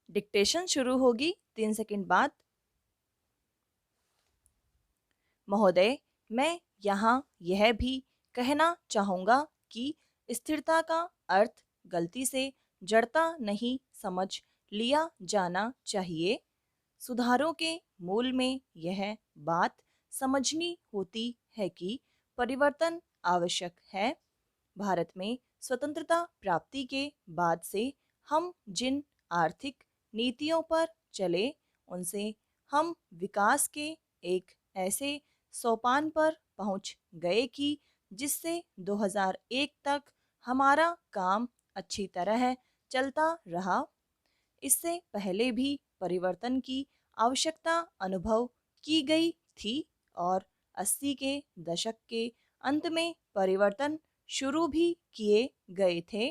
Dictation शुरू होगी 3 second बाद। महोदय, मैं यहाँ यह भी कहना चाहूँगा कि स्थिरता का अर्थ गलती से जड़ता नहीं समझ लिया जाना चाहिए। सुधारों के मूल में यह बात समझनी होती है कि परिवर्तन आवश्यक है। भारत में स्वतंत्रता प्राप्ति के बाद से हम जिन आर्थिक नीतियों पर चले, उनसे हम विकास के एक ऐसे सोपान पर पहुंच गए कि जिससे 2001 तक हमारा काम अच्छी तरह चलता रहा। इससे पहले भी परिवर्तन की आवश्यकता अनुभव की गई थी और 80 के दशक के अंत में परिवर्तन शुरू भी किए गए थे।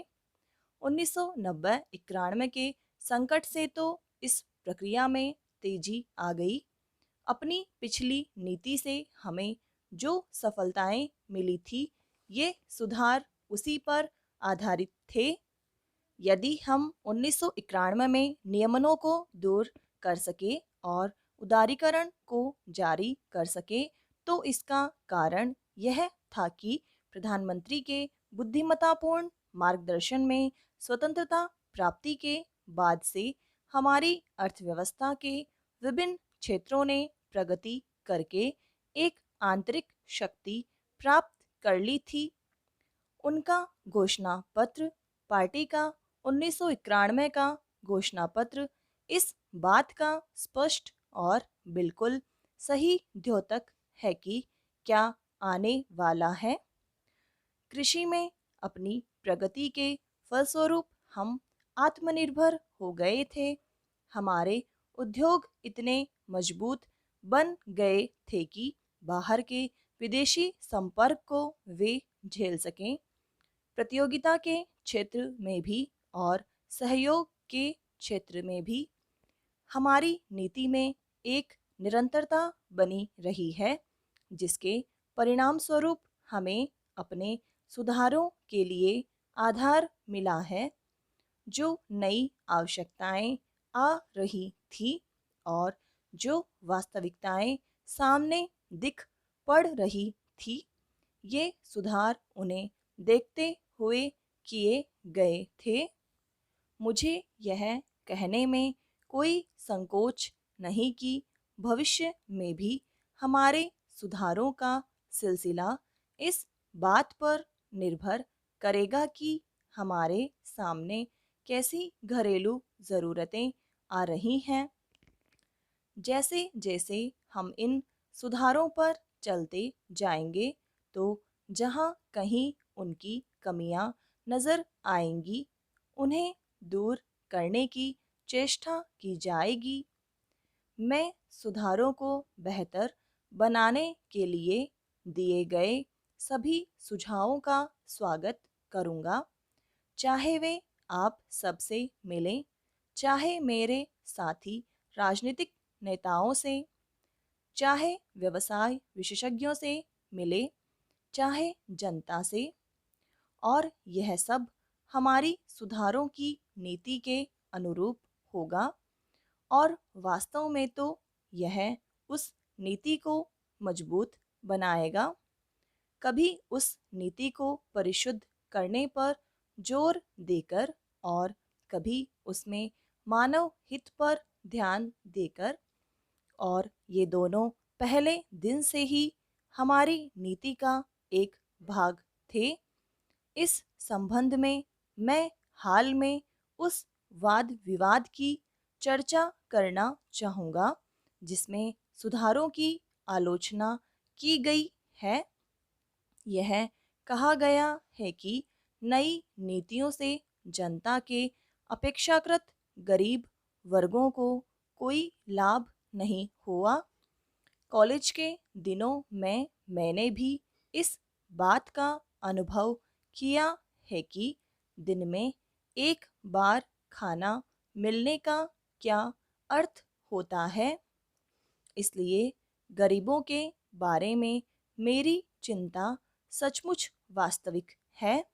1990-91 के संकट से तो इस प्रक्रिया में तेजी आ गई। अपनी पिछली नीति से हमें जो सफलताएं मिली थी, ये सुधार उसी पर आधारित थे। यदि हम 1991 में नियमनों को दूर कर सके और उदारीकरण को जारी कर सके, तो इसका कारण यह था कि प्रधानमंत्री के बुद्धिमत्तापूर्ण मार्गदर्शन में स्वतंत्रता प्राप्ति के बाद से हमारी अर्थव्यवस्था के विभिन्न क्षेत्रों ने प्रगति करके एक आंतरिक शक्ति प्राप्त कर ली थी। उनका घोषणा पत्र, पार्टी का 1991 का घोषणा पत्र, इस बात का स्पष्ट और बिल्कुल सही द्योतक है कि क्या आने वाला है। कृषि में अपनी प्रगति के फलस्वरूप हम आत्मनिर्भर हो गए थे। हमारे उद्योग इतने मजबूत बन गए थे कि बाहर के विदेशी संपर्क को वे झेल सकें। प्रतियोगिता के क्षेत्र में भी और सहयोग के क्षेत्र में भी हमारी नीति में एक निरंतरता बनी रही है, जिसके परिणाम स्वरूप हमें अपने सुधारों के लिए आधार मिला है। जो नई आवश्यकताएं आ रही थी और जो वास्तविकताएं सामने दिख पड़ रही थी, ये सुधार उन्हें देखते हुए किए गए थे। मुझे यह कहने में कोई संकोच नहीं कि भविष्य में भी हमारे सुधारों का सिलसिला इस बात पर निर्भर करेगा कि हमारे सामने कैसी घरेलू ज़रूरतें आ रही हैं। जैसे जैसे हम इन सुधारों पर चलते जाएंगे, तो जहाँ कहीं उनकी कमियां नज़र आएंगी, उन्हें दूर करने की चेष्टा की जाएगी। मैं सुधारों को बेहतर बनाने के लिए दिए गए सभी सुझावों का स्वागत करूँगा, चाहे वे आप सबसे मिलें, चाहे मेरे साथी राजनीतिक नेताओं से, चाहे व्यवसाय विशेषज्ञों से मिले, चाहे जनता से। और यह सब हमारी सुधारों की नीति के अनुरूप होगा और वास्तव में तो यह उस नीति को मजबूत बनाएगा। कभी उस नीति को परिशुद्ध करने पर जोर देकर और कभी उसमें मानव हित पर ध्यान देकर, और ये दोनों पहले दिन से ही हमारी नीति का एक भाग थे। इस संबंध में मैं हाल में उस वाद विवाद की चर्चा करना चाहूँगा जिसमें सुधारों की आलोचना की गई है। यह कहा गया है कि नई नीतियों से जनता के अपेक्षाकृत गरीब वर्गों को कोई लाभ नहीं हुआ। कॉलेज के दिनों में मैंने भी इस बात का अनुभव किया है कि दिन में एक बार खाना मिलने का क्या अर्थ होता है। इसलिए गरीबों के बारे में मेरी चिंता सचमुच वास्तविक है।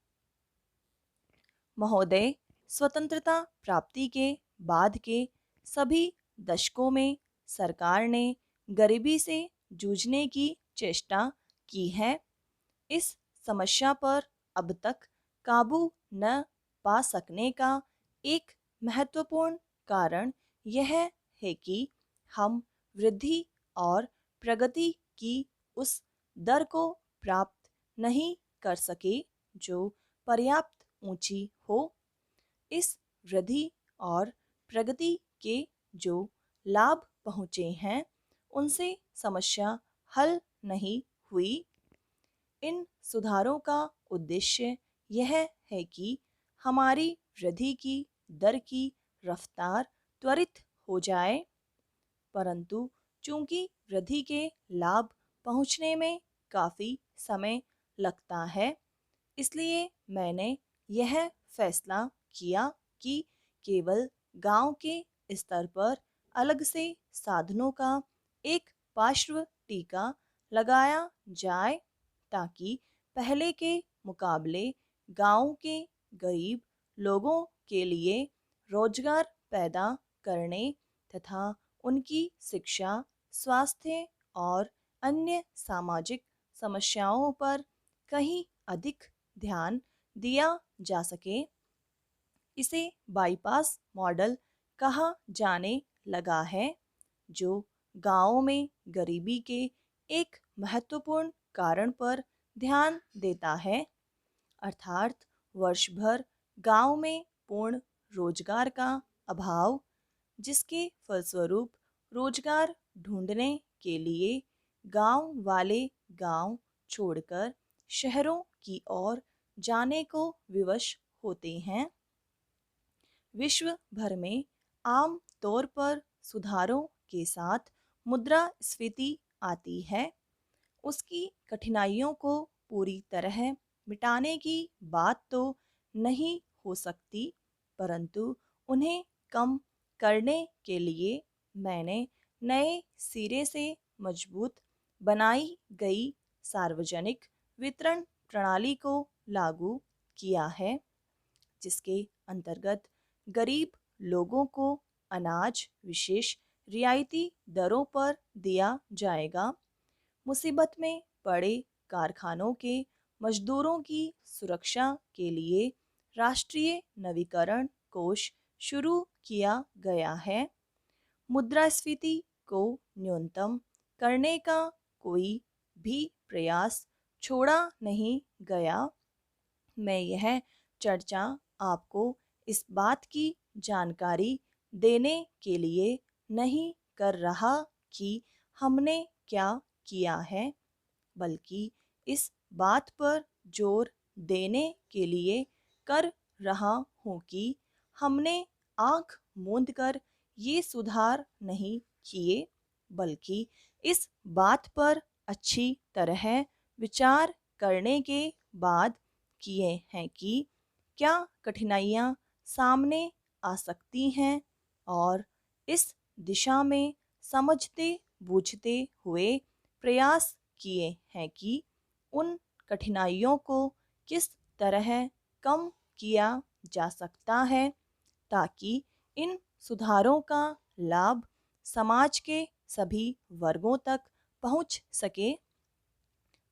महोदय, स्वतंत्रता प्राप्ति के बाद के सभी दशकों में सरकार ने गरीबी से जूझने की चेष्टा की है। इस समस्या पर अब तक काबू न पा सकने का एक महत्वपूर्ण कारण यह है कि हम वृद्धि और प्रगति की उस दर को प्राप्त नहीं कर सके जो पर्याप्त ऊंची हो। इस वृद्धि और प्रगति के जो लाभ पहुँचे हैं उनसे समस्या हल नहीं हुई। इन सुधारों का उद्देश्य यह है कि हमारी वृद्धि की दर की रफ्तार त्वरित हो जाए, परंतु चूंकि वृद्धि के लाभ पहुंचने में काफ़ी समय लगता है, इसलिए मैंने यह फैसला किया कि केवल गांव के स्तर पर अलग से साधनों का एक पार्श्व टीका लगाया जाए ताकि पहले के मुकाबले गांव के गरीब लोगों के लिए रोजगार पैदा करने तथा उनकी शिक्षा, स्वास्थ्य और अन्य सामाजिक समस्याओं पर कहीं अधिक ध्यान दिया जा सके। इसे बाईपास मॉडल कहा जाने लगा है, जो गांवों में गरीबी के एक महत्वपूर्ण कारण पर ध्यान देता है, अर्थात वर्ष भर गांव में पूर्ण रोजगार का अभाव, जिसके फलस्वरूप रोजगार ढूंढने के लिए गांव वाले गांव छोड़कर शहरों की ओर जाने को विवश होते हैं। विश्व भर में आम तौर पर सुधारों के साथ मुद्रास्फीति आती है। उसकी कठिनाइयों को पूरी तरह मिटाने की बात तो नहीं हो सकती, परंतु उन्हें कम करने के लिए मैंने नए सिरे से मजबूत बनाई गई सार्वजनिक वितरण प्रणाली को लागू किया है, जिसके अंतर्गत गरीब लोगों को अनाज विशेष रियायती दरों पर दिया जाएगा। मुसीबत में पड़े कारखानों के मजदूरों की सुरक्षा के लिए राष्ट्रीय नवीकरण कोष शुरू किया गया है। मुद्रास्फीति को न्यूनतम करने का कोई भी प्रयास छोड़ा नहीं गया। मैं यह चर्चा आपको इस बात की जानकारी देने के लिए नहीं कर रहा कि हमने क्या किया है, बल्कि इस बात पर जोर देने के लिए कर रहा हूँ कि हमने आँख मूंद कर ये सुधार नहीं किए, बल्कि इस बात पर अच्छी तरह विचार करने के बाद किए हैं कि क्या कठिनाइयाँ सामने आ सकती हैं और इस दिशा में समझते बूझते हुए प्रयास किए हैं कि उन कठिनाइयों को किस तरह कम किया जा सकता है ताकि इन सुधारों का लाभ समाज के सभी वर्गों तक पहुंच सके।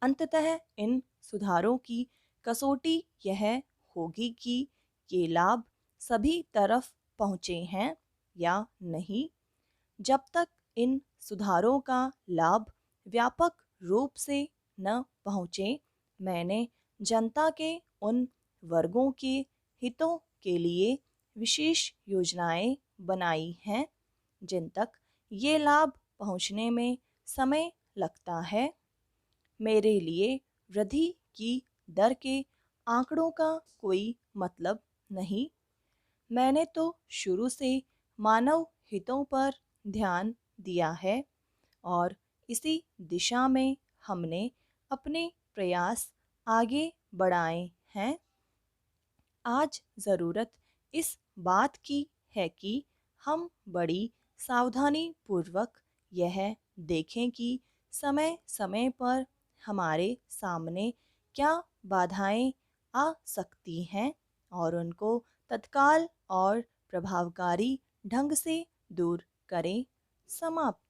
अंततः इन सुधारों की कसौटी यह होगी कि ये लाभ सभी तरफ पहुँचे हैं या नहीं। जब तक इन सुधारों का लाभ व्यापक रूप से न पहुँचे, मैंने जनता के उन वर्गों के हितों के लिए विशेष योजनाएं बनाई हैं जिन तक ये लाभ पहुँचने में समय लगता है। मेरे लिए वृद्धि की दर के आंकड़ों का कोई मतलब नहीं। मैंने तो शुरू से मानव हितों पर ध्यान दिया है और इसी दिशा में हमने अपने प्रयास आगे बढ़ाए हैं। आज ज़रूरत इस बात की है कि हम बड़ी सावधानी पूर्वक यह देखें कि समय समय पर हमारे सामने क्या बाधाएं आ सकती हैं और उनको तत्काल और प्रभावकारी ढंग से दूर करें। समाप्त।